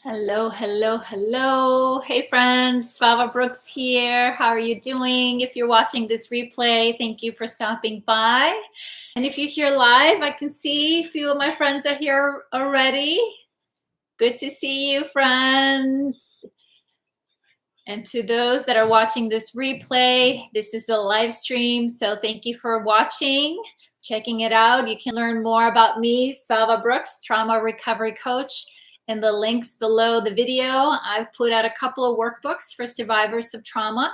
Hello, hello, hello. Hey friends, Svava Brooks here. How are you doing? If you're watching this replay, thank you for stopping by. And if you're here live, I can see a few of my friends are here already. Good to see you, friends. And to those that are watching this replay, this is a live stream, so thank you for watching, checking it out. You can learn more about me, Svava Brooks, trauma recovery coach, in the links below the video. I've put out a couple of workbooks for survivors of trauma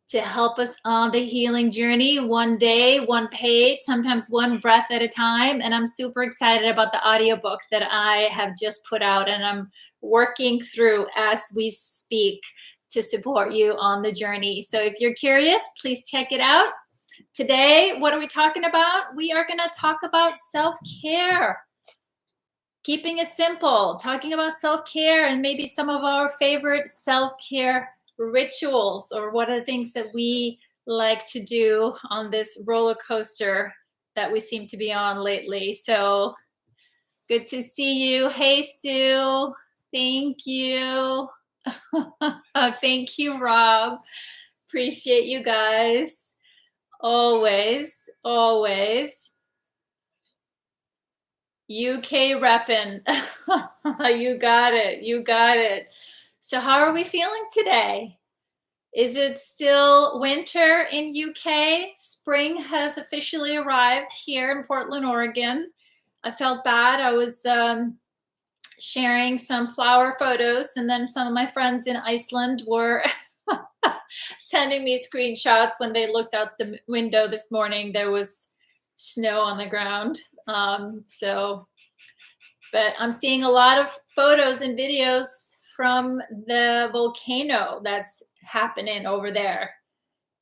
to help us on the healing journey, one day, one page, sometimes one breath at a time. And I'm super excited about the audiobook that I have just put out and I'm working through as we speak to support you on the journey. So if you're curious, please check it out. Today, what are we talking about? We are going to talk about self-care. Keeping it simple, talking about self-care and maybe some of our favorite self-care rituals, or what are the things that we like to do on this roller coaster that we seem to be on lately. So good to see you. Hey, Sue. Thank you. Thank you, Rob. Appreciate you guys. Always, always. UK reppin'. You got it. You got it. So how are we feeling today? Is it still winter in UK? Spring has officially arrived here in Portland, Oregon. I felt bad. I was sharing some flower photos, and then some of my friends in Iceland were sending me screenshots when they looked out the window this morning. There was snow on the ground. But I'm seeing a lot of photos and videos from the volcano that's happening over there.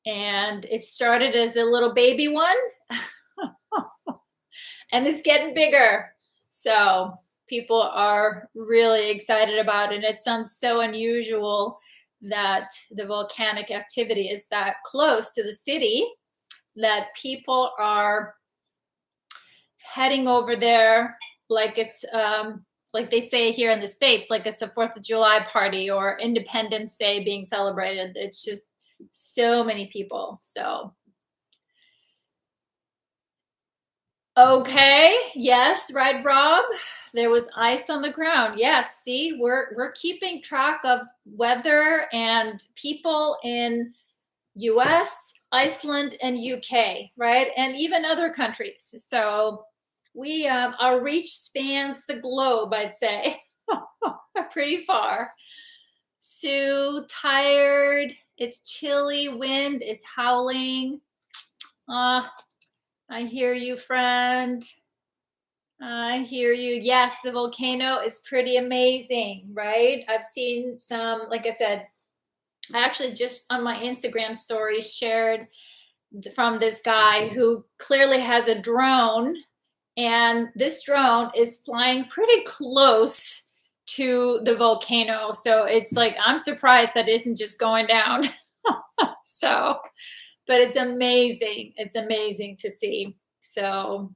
And it started as a little baby one and it's getting bigger. So people are really excited about it. And it sounds so unusual that the volcanic activity is that close to the city that people are heading over there like it's like they say here in the States, like it's a 4th of July party or Independence Day being celebrated. It's just so many people. So okay, yes, right, Rob. There was ice on the ground. Yes, see, we're keeping track of weather and people in US, Iceland, and UK, right? And even other countries. So we our reach spans the globe, I'd say. Pretty far. Sue, tired. It's chilly. Wind is howling. I hear you, friend. I hear you. Yes, the volcano is pretty amazing, right? I've seen some, like I said, I actually just on my Instagram story shared from this guy who clearly has a drone, and this drone is flying pretty close to the volcano. So it's like, I'm surprised that isn't just going down. So, but it's amazing. It's amazing to see. So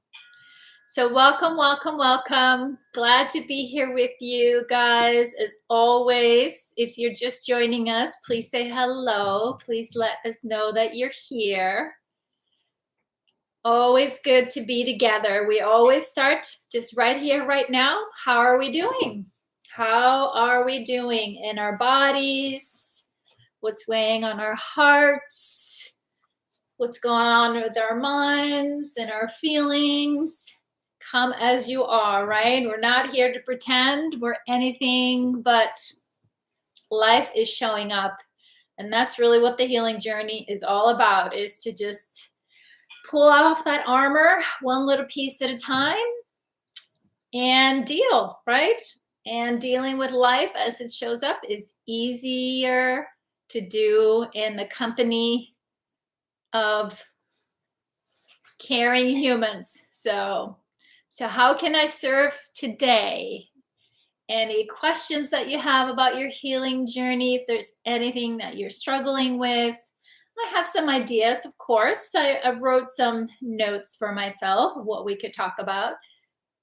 welcome, welcome, welcome. Glad to be here with you guys. As always, if you're just joining us, please say hello. Please let us know that you're here. Always good to be together. We always start just right here, right now. How are we doing? How are we doing in our bodies? What's weighing on our hearts? What's going on with our minds and our feelings? Come as you are, right? We're not here to pretend we're anything, but life is showing up. And that's really what the healing journey is all about, is to just pull off that armor one little piece at a time and deal, right? And dealing with life as it shows up is easier to do in the company of caring humans. So how can I serve today? Any questions that you have about your healing journey, if there's anything that you're struggling with. I have some ideas, of course. I wrote some notes for myself of what we could talk about.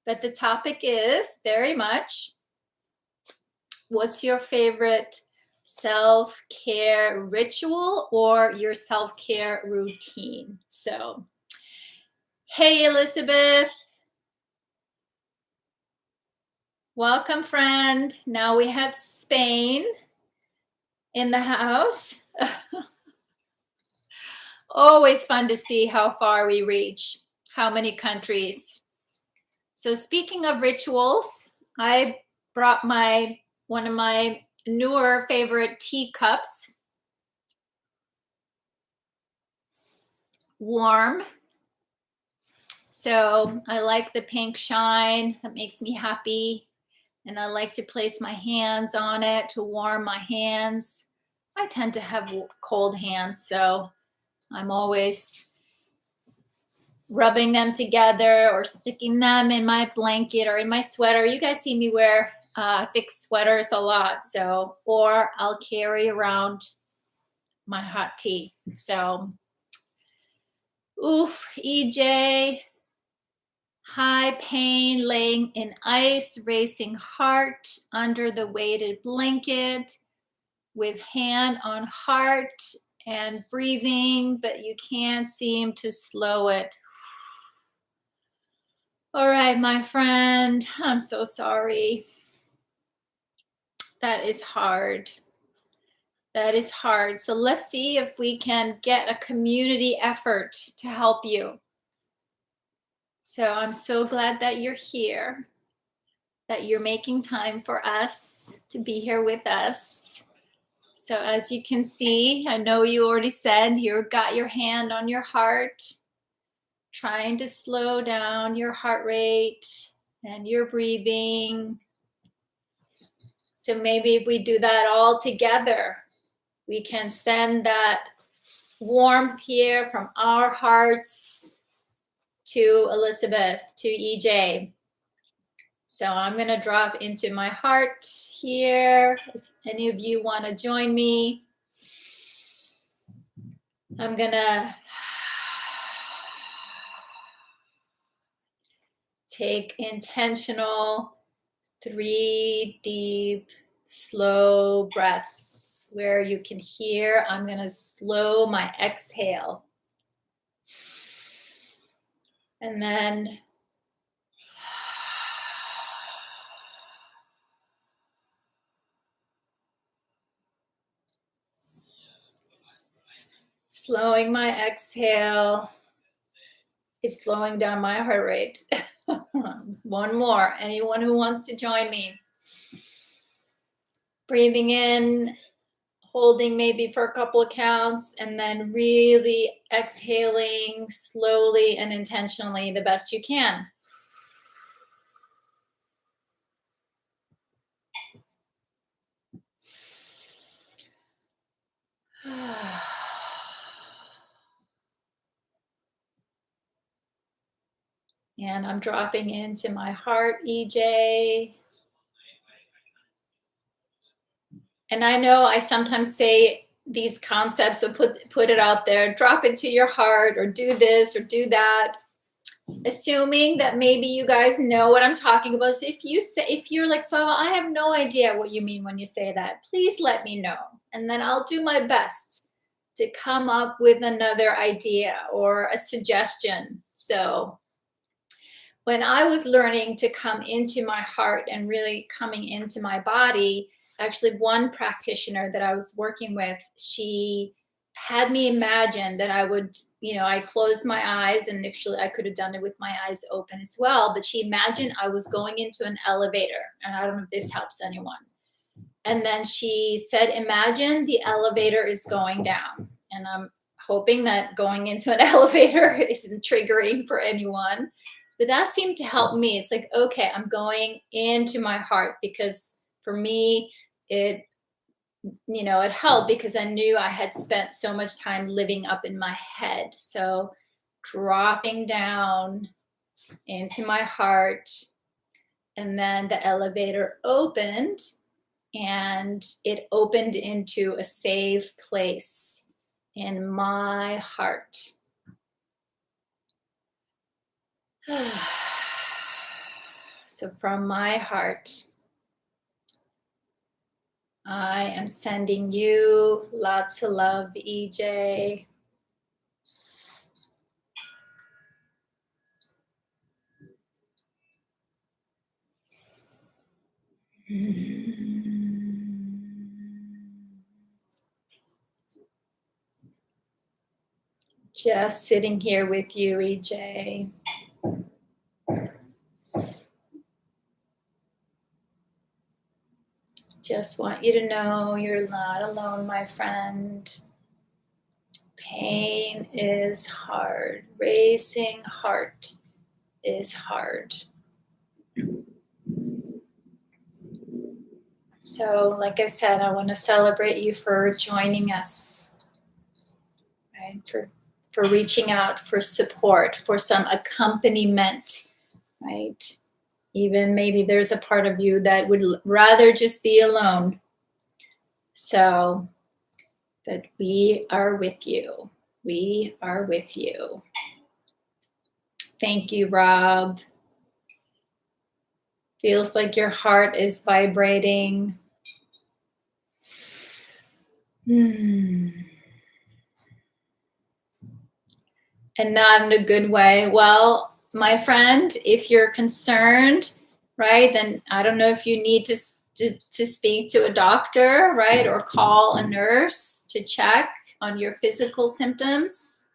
But the topic is very much What's your favorite self-care ritual or your self-care routine? So, hey, Elizabeth. Welcome, friend. Now we have Spain in the house. Always fun to see how far we reach, how many countries. So speaking of rituals, I brought one of my newer favorite teacups, warm. So I like the pink shine. That makes me happy. And I like to place my hands on it to warm my hands. I tend to have cold hands, so I'm always rubbing them together or sticking them in my blanket or in my sweater. You guys see me wear thick sweaters a lot, so, or I'll carry around my hot tea. So, oof, EJ, high pain, laying in ice, racing heart under the weighted blanket with hand on heart and breathing, but you can't seem to slow it. All right, my friend, I'm so sorry. That is hard. That is hard. So let's see if we can get a community effort to help you. So I'm so glad that you're here, that you're making time for us to be here with us. So as you can see, I know you already said you got your hand on your heart, trying to slow down your heart rate and your breathing. So maybe if we do that all together, we can send that warmth here from our hearts to Elizabeth, to EJ. So I'm going to drop into my heart here. If any of you want to join me, I'm going to take intentional 3 deep, slow breaths where you can hear. I'm going to slow my exhale. And then slowing my exhale is slowing down my heart rate. One more. Anyone who wants to join me. Breathing in, holding maybe for a couple of counts, and then really exhaling slowly and intentionally the best you can. And I'm dropping into my heart, EJ. And I know I sometimes say these concepts, so put it out there, drop into your heart, or do this or do that, assuming that maybe you guys know what I'm talking about. So if you're like, Slava, I have no idea what you mean when you say that, please let me know. And then I'll do my best to come up with another idea or a suggestion. So when I was learning to come into my heart and really coming into my body, actually one practitioner that I was working with, she had me imagine that I would, I closed my eyes, and actually I could have done it with my eyes open as well, but she imagined I was going into an elevator, and I don't know if this helps anyone. And then she said, imagine the elevator is going down. And I'm hoping that going into an elevator isn't triggering for anyone. But that seemed to help me. It's like, okay, I'm going into my heart, because for me, it helped because I knew I had spent so much time living up in my head. So dropping down into my heart, and then the elevator opened, and it opened into a safe place in my heart. So from my heart, I am sending you lots of love, EJ. Just sitting here with you, EJ. Just want you to know you're not alone, my friend. Pain is hard. Racing heart is hard. So, like I said, I want to celebrate you for joining us, right? For reaching out for support, for some accompaniment, right? Even maybe there's a part of you that would rather just be alone. So, but we are with you. We are with you. Thank you, Rob. Feels like your heart is vibrating. And not in a good way. Well, my friend, if you're concerned, right, then I don't know if you need to speak to a doctor, right, or call a nurse to check on your physical symptoms.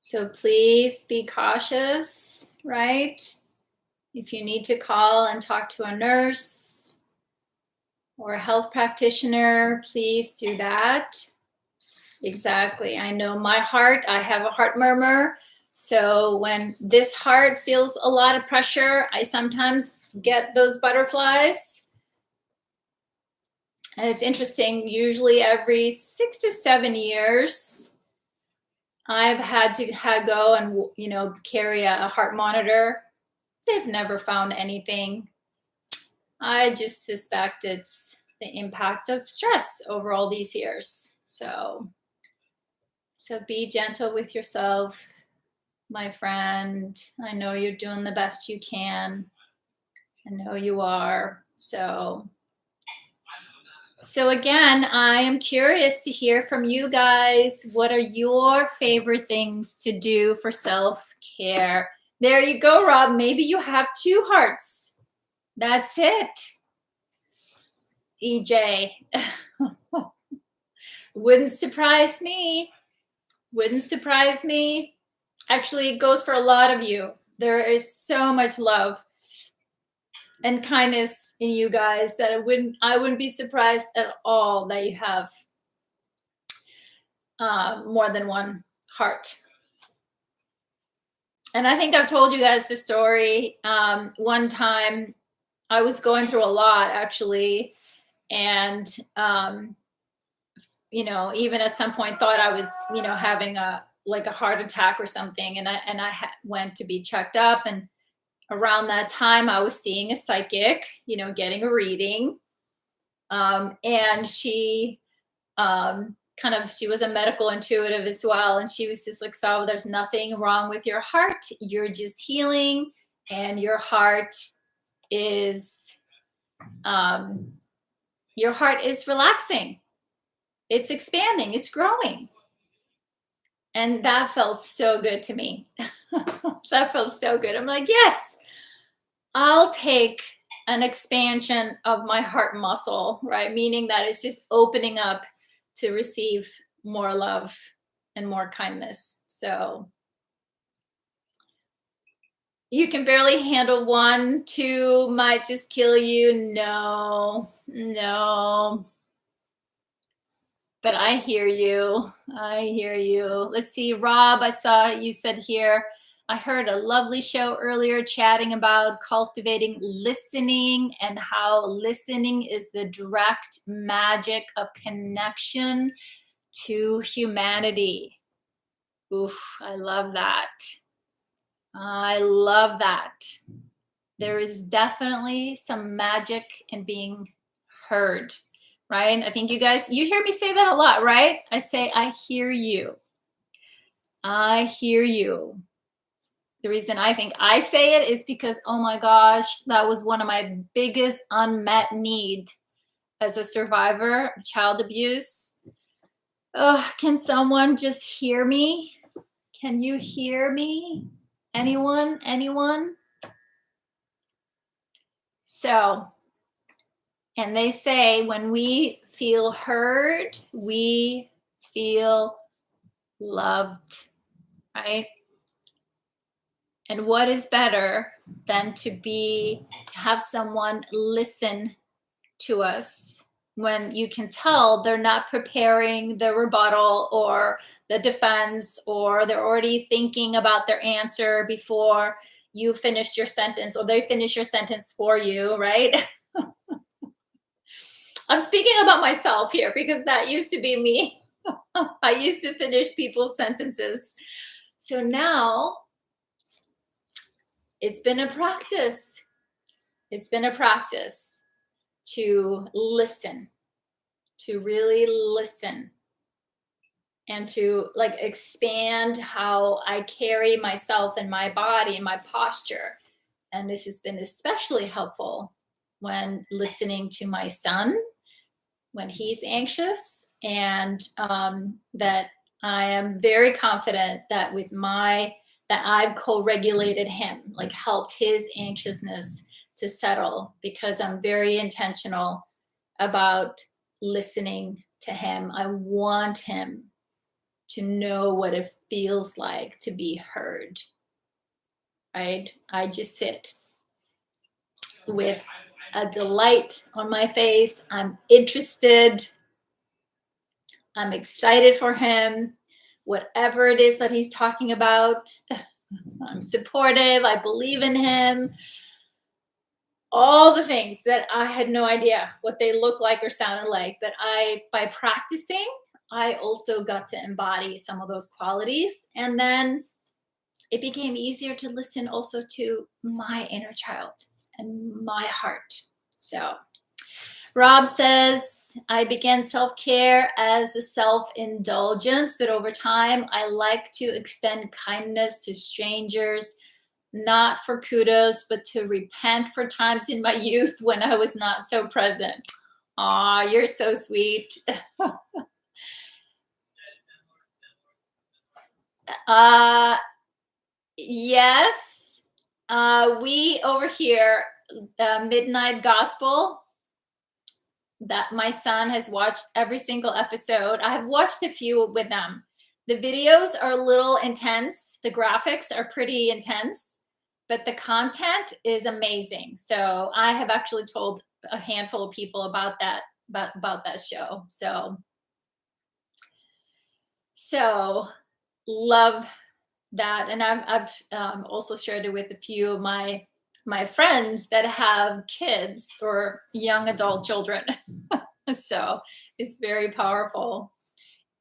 So please be cautious, right? If you need to call and talk to a nurse or a health practitioner, please do that. Exactly. I know my heart, I have a heart murmur. So when this heart feels a lot of pressure, I sometimes get those butterflies. And it's interesting, usually every 6 to 7 years, I've had to go and, carry a heart monitor. They've never found anything. I just suspect it's the impact of stress over all these years. So be gentle with yourself, my friend. I know you're doing the best you can. I know you are. So again, I am curious to hear from you guys. What are your favorite things to do for self-care? There you go, Rob. Maybe you have 2 hearts. That's it. EJ. Wouldn't surprise me. Wouldn't surprise me. Actually, it goes for a lot of you. There is so much love and kindness in you guys that I wouldn't be surprised at all that you have more than 1 heart. And I think I've told you guys this story. One time I was going through a lot, actually, and even at some point thought I was having a heart attack or something, and I went to be checked up, and around that time I was seeing a psychic, getting a reading, and she she was a medical intuitive as well, and she was just like, "So there's nothing wrong with your heart, you're just healing, and your heart is relaxing, it's expanding, it's growing." And that felt so good to me. That felt so good. I'm like, yes, I'll take an expansion of my heart muscle, right? Meaning that it's just opening up to receive more love and more kindness. So you can barely handle 1, 2 might just kill you. No. But I hear you. Let's see, Rob, I saw you said here, I heard a lovely show earlier chatting about cultivating listening and how listening is the direct magic of connection to humanity. Oof, I love that. I love that. There is definitely some magic in being heard, right? I think you hear me say that a lot, right? I say, I hear you. I hear you. The reason I think I say it is because, oh my gosh, that was one of my biggest unmet need as a survivor of child abuse. Oh, can someone just hear me? Can you hear me? Anyone? Anyone? So, and they say when we feel heard, we feel loved, right? And what is better than to have someone listen to us when you can tell they're not preparing the rebuttal or the defense, or they're already thinking about their answer before you finish your sentence, or they finish your sentence for you, right? I'm speaking about myself here because that used to be me. I used to finish people's sentences. So now it's been a practice. It's been a practice to listen, to really listen, and to like expand how I carry myself and my body and my posture. And this has been especially helpful when listening to my son when he's anxious, and that I am very confident that that I've co-regulated him, like helped his anxiousness to settle, because I'm very intentional about listening to him. I want him to know what it feels like to be heard. Right? I just sit with a delight on my face. I'm interested. I'm excited for him. Whatever it is that he's talking about, I'm supportive. I believe in him. All the things that I had no idea what they look like or sounded like. But by practicing, I also got to embody some of those qualities. And then it became easier to listen also to my inner child and my heart. So Rob says, I began self-care as a self-indulgence, but over time, I like to extend kindness to strangers, not for kudos, but to repent for times in my youth when I was not so present. Aw, you're so sweet. Yes, we over here, Midnight Gospel, that my son has watched every single episode. I have watched a few with them. The videos are a little intense. The graphics are pretty intense, but the content is amazing. So I have actually told a handful of people about that show. So love that, and I've also shared it with a few of my friends that have kids or young adult children. So it's very powerful.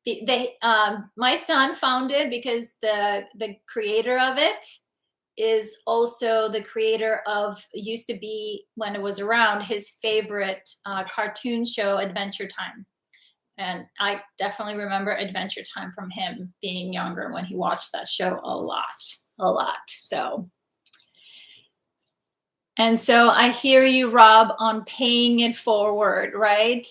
My son found it because the creator of it is also the creator of, used to be, when it was around, his favorite cartoon show, Adventure Time. And I definitely remember Adventure Time from him being younger when he watched that show a lot. And so I hear you, Rob, on paying it forward, right?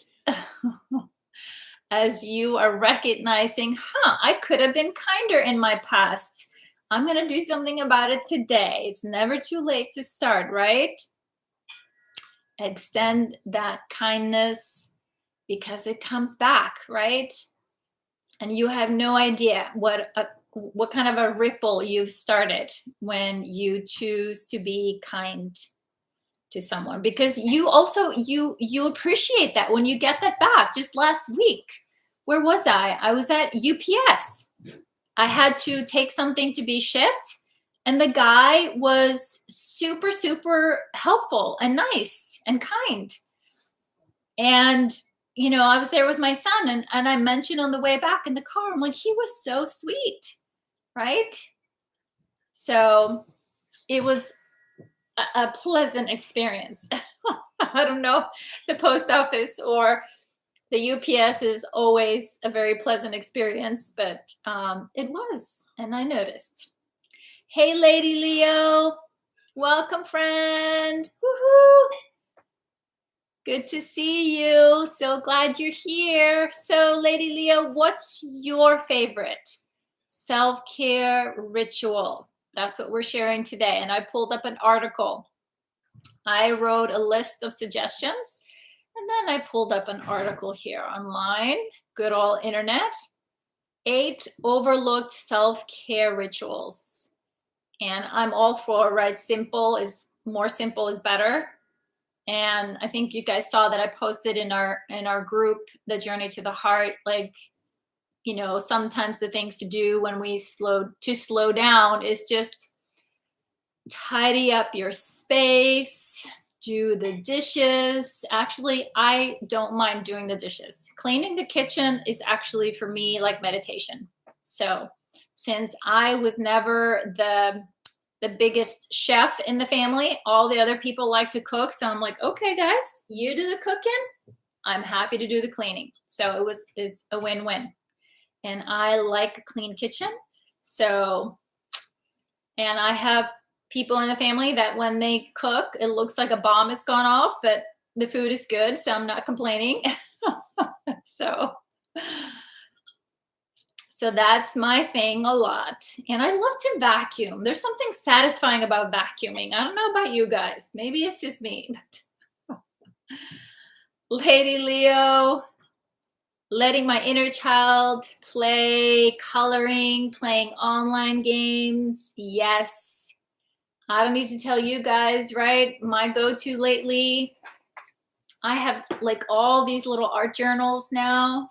As you are recognizing, I could have been kinder in my past. I'm going to do something about it today. It's never too late to start, right? Extend that kindness because it comes back, right? And you have no idea what kind of a ripple you've started when you choose to be kind to someone, because you also you appreciate that when you get that back. Just last week, where was I was at UPS. I had to take something to be shipped, and the guy was super helpful and nice and kind. And I was there with my son, and I mentioned on the way back in the car, I'm like, he was so sweet, right? So it was a pleasant experience. I don't know, the post office or the UPS is always a very pleasant experience, but it was, and I noticed. Hey, Lady Leo. Welcome, friend. Woohoo! Good to see you. So glad you're here. So, Lady Leo, what's your favorite self-care ritual? That's what we're sharing today. And I pulled up an article. I wrote a list of suggestions, and then I pulled up an article here online. Good old internet. 8 overlooked self-care rituals. And I'm all for, right? Simple is better. And I think you guys saw that I posted in our group, the Journey to the Heart, like, sometimes the things to do when we slow down is just tidy up your space, do the dishes. Actually, I don't mind doing the dishes. Cleaning the kitchen is actually for me like meditation. So, since I was never the biggest chef in the family, all the other people like to cook, so I'm like, okay guys, you do the cooking, I'm happy to do the cleaning. So it's a win-win. And I like a clean kitchen. So, and I have people in the family that when they cook, it looks like a bomb has gone off, but the food is good, so I'm not complaining. so So that's my thing a lot. And I love to vacuum. There's something satisfying about vacuuming. I don't know about you guys. Maybe it's just me. Lady Leo, letting my inner child play, coloring, playing online games. Yes. I don't need to tell you guys, right? My go-to lately, I have like all these little art journals now.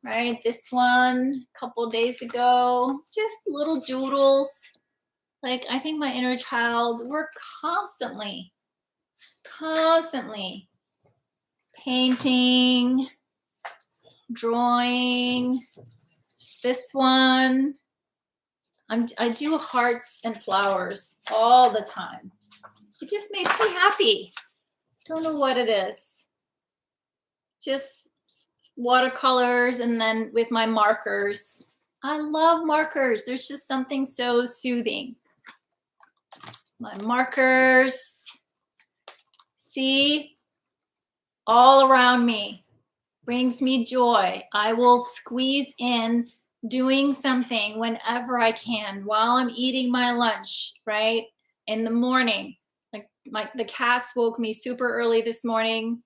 Right, this one a couple days ago, just little doodles. Like, I think my inner child, we're constantly painting, drawing. This one, I do hearts and flowers all the time. It just makes me happy. Don't know what it is. Just watercolors, and then with my markers. I love markers. There's just something so soothing. My markers. See, all around me brings me joy. I will squeeze in doing something whenever I can while I'm eating my lunch, right? In the morning. Like the cats woke me super early this morning.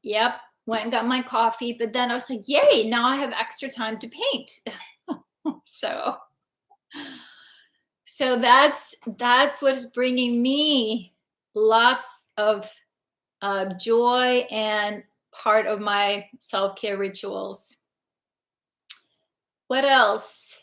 Yep, went and got my coffee, but then I was like, yay, now I have extra time to paint. so that's what's bringing me lots of joy and part of my self-care rituals. What else?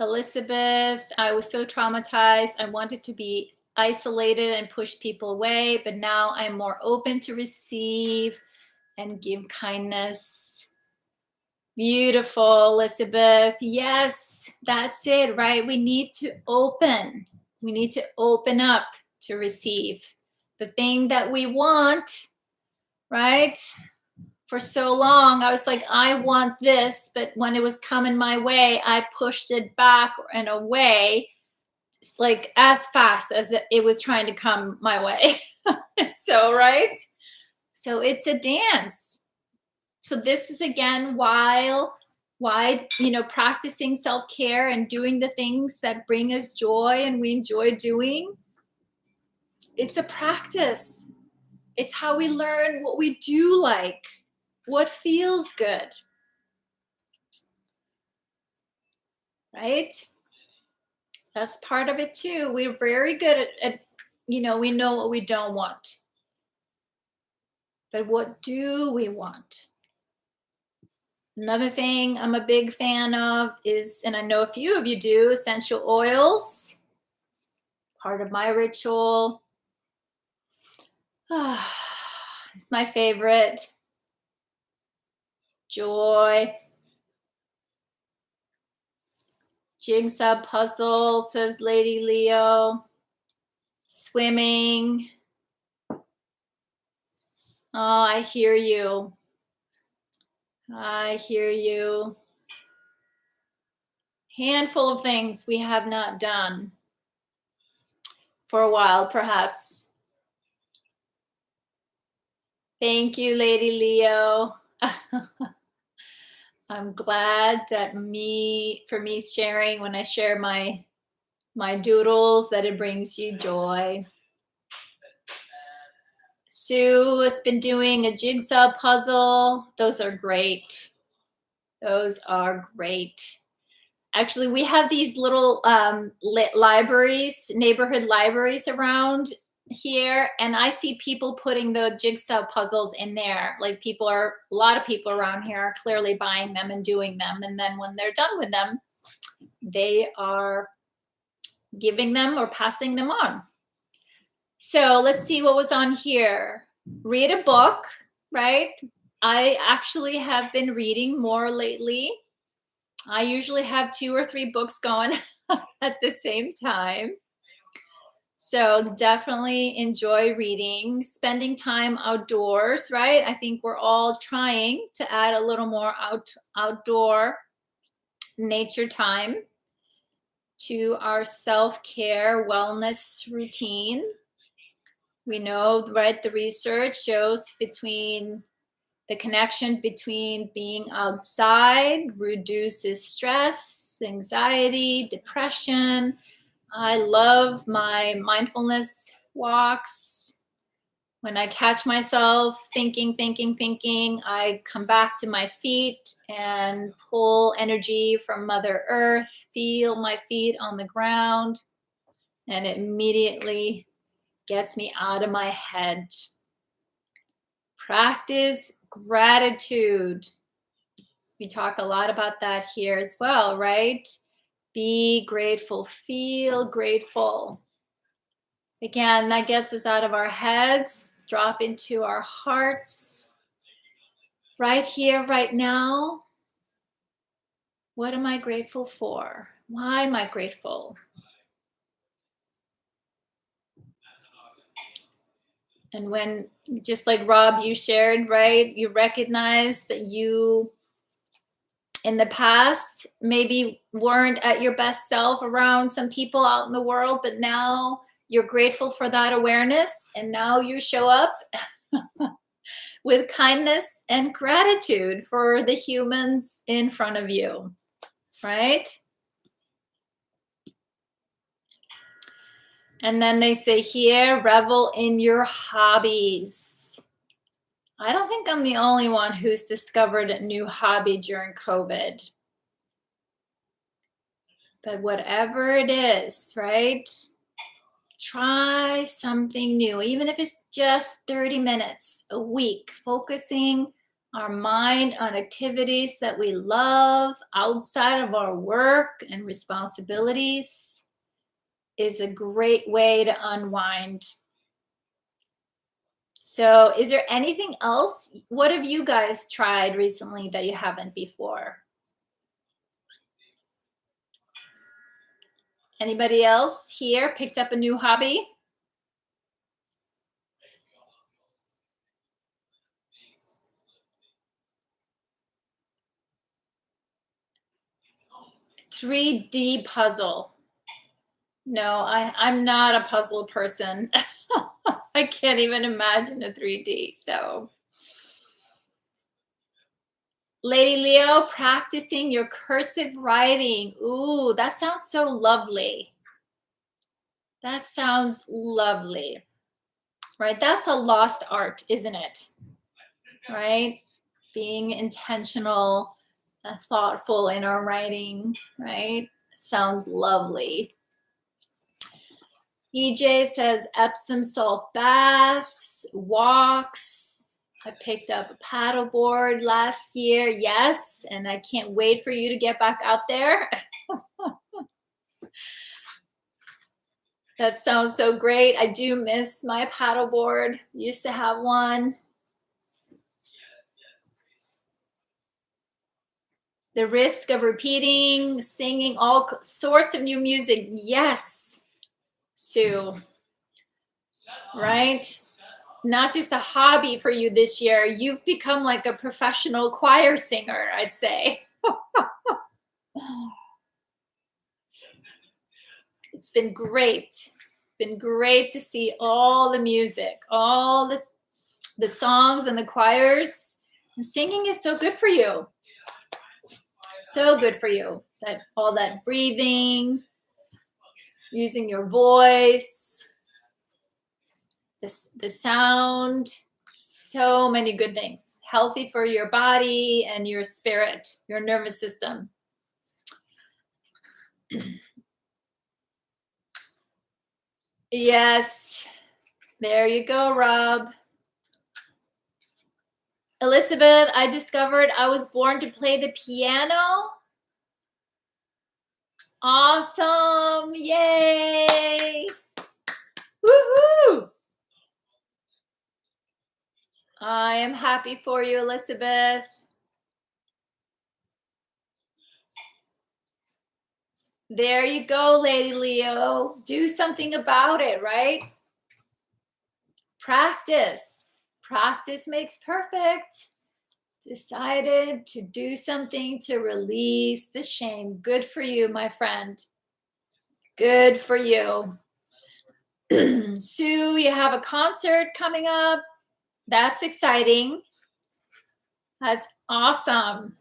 Elizabeth, I was so traumatized. I wanted to be isolated and push people away, but now I'm more open to receive and give kindness. Beautiful, Elizabeth. Yes, that's it, right? We need to open. We need to open up to receive the thing that we want, right? For so long, I was like, I want this, but when it was coming my way, I pushed it back and away, just like as fast as it was trying to come my way. So, right? So it's a dance. So this is again why practicing self-care and doing the things that bring us joy and we enjoy doing. It's a practice. It's how we learn what we do like, what feels good. Right? That's part of it too. We're very good at we know what we don't want. But what do we want? Another thing I'm a big fan of is, and I know a few of you do, essential oils. Part of my ritual. It's my favorite. Joy. Jigsaw puzzle, says Lady Leo. Swimming. Oh, I hear you. I hear you. handful of things we have not done for a while, perhaps. Thank you, Lady Leo. I'm glad that for me sharing, when I share my doodles, that it brings you joy. Sue has been doing a jigsaw puzzle. Those are great. Those are great. Actually, we have these little libraries, neighborhood libraries around here, and I see people putting the jigsaw puzzles in there. Like a lot of people around here are clearly buying them and doing them. And then when they're done with them, they are giving them or passing them on. So let's see what was on here. Read a book, right? I actually have been reading more lately. I usually have 2 or 3 books going at the same time. So definitely enjoy reading, spending time outdoors, right? I think we're all trying to add a little more outdoor nature time to our self-care wellness routine. We know, right, the research shows the connection between being outside reduces stress, anxiety, depression. I love my mindfulness walks. When I catch myself thinking, I come back to my feet and pull energy from Mother Earth, feel my feet on the ground, and it immediately gets me out of my head. Practice gratitude. We talk a lot about that here as well, right? Be grateful, feel grateful. Again, that gets us out of our heads, drop into our hearts. Right here, right now. What am I grateful for? Why am I grateful? And when, just like Rob, you shared, right? You recognize that you, in the past, maybe weren't at your best self around some people out in the world, but now you're grateful for that awareness. And now you show up with kindness and gratitude for the humans in front of you, right? And then they say here, revel in your hobbies. I don't think I'm the only one who's discovered a new hobby during COVID. But whatever it is, right? Try something new, even if it's just 30 minutes a week, focusing our mind on activities that we love outside of our work and responsibilities is a great way to unwind. So is there anything else? What have you guys tried recently that you haven't before? Anybody else here picked up a new hobby? $3D puzzle. No, I'm not a puzzle person. I can't even imagine a 3D. So, Lady Leo, practicing your cursive writing. Ooh, that sounds so lovely. That sounds lovely. Right? That's a lost art, isn't it? Right? Being intentional, thoughtful in our writing, right? Sounds lovely. EJ says Epsom salt baths, walks. I picked up a paddleboard last year. Yes, and I can't wait for you to get back out there. That sounds so great. I do miss my paddleboard. Used to have one. The risk of repeating, singing all sorts of new music. Yes, Sue. Right? Not just a hobby for you this year. You've become like a professional choir singer, I'd say. It's been great. Been great to see all the music, all this, the songs and the choirs. And singing is so good for you. So good for you. That all that breathing, using your voice, the sound, so many good things. Healthy for your body and your spirit, your nervous system. Yes, there you go, Rob. Elizabeth, I discovered I was born to play the piano. Awesome, yay. Woohoo! I am happy for you, Elizabeth. There you go, Lady Leo. Do something about it, right? Practice. Practice makes perfect. Decided to do something to release the shame. Good for you, my friend. Good for you. Sue, you have a concert coming up. That's exciting. That's awesome.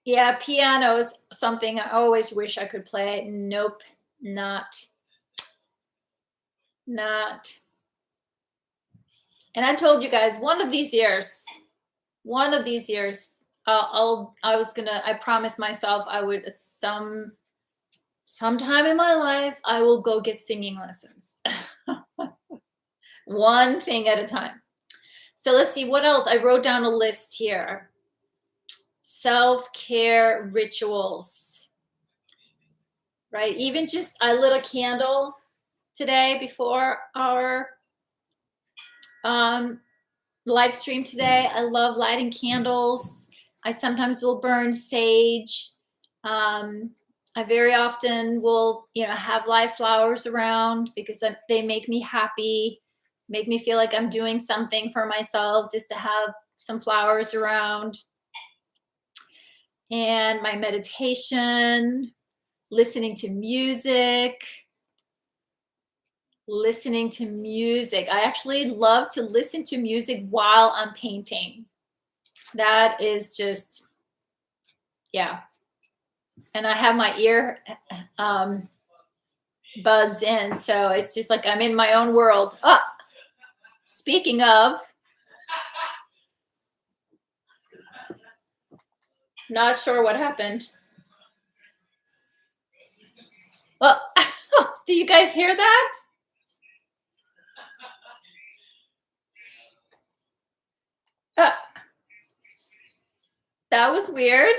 Yeah, piano is something I always wish I could play. Nope, not. And I told you guys, one of these years, I promised myself I would sometime in my life, I will go get singing lessons. One thing at a time. So let's see what else. I wrote down a list here. Self-care rituals, right? Even just I lit a candle today before our live stream today. I love lighting candles. I sometimes will burn sage. I very often will, have live flowers around because they make me happy, make me feel like I'm doing something for myself just to have some flowers around. And my meditation, listening to music. I actually love to listen to music while I'm painting. That is just, yeah. And I have my ear buds in, so it's just like I'm in my own world. Oh, speaking of, not sure what happened. Well, do you guys hear that? That was weird.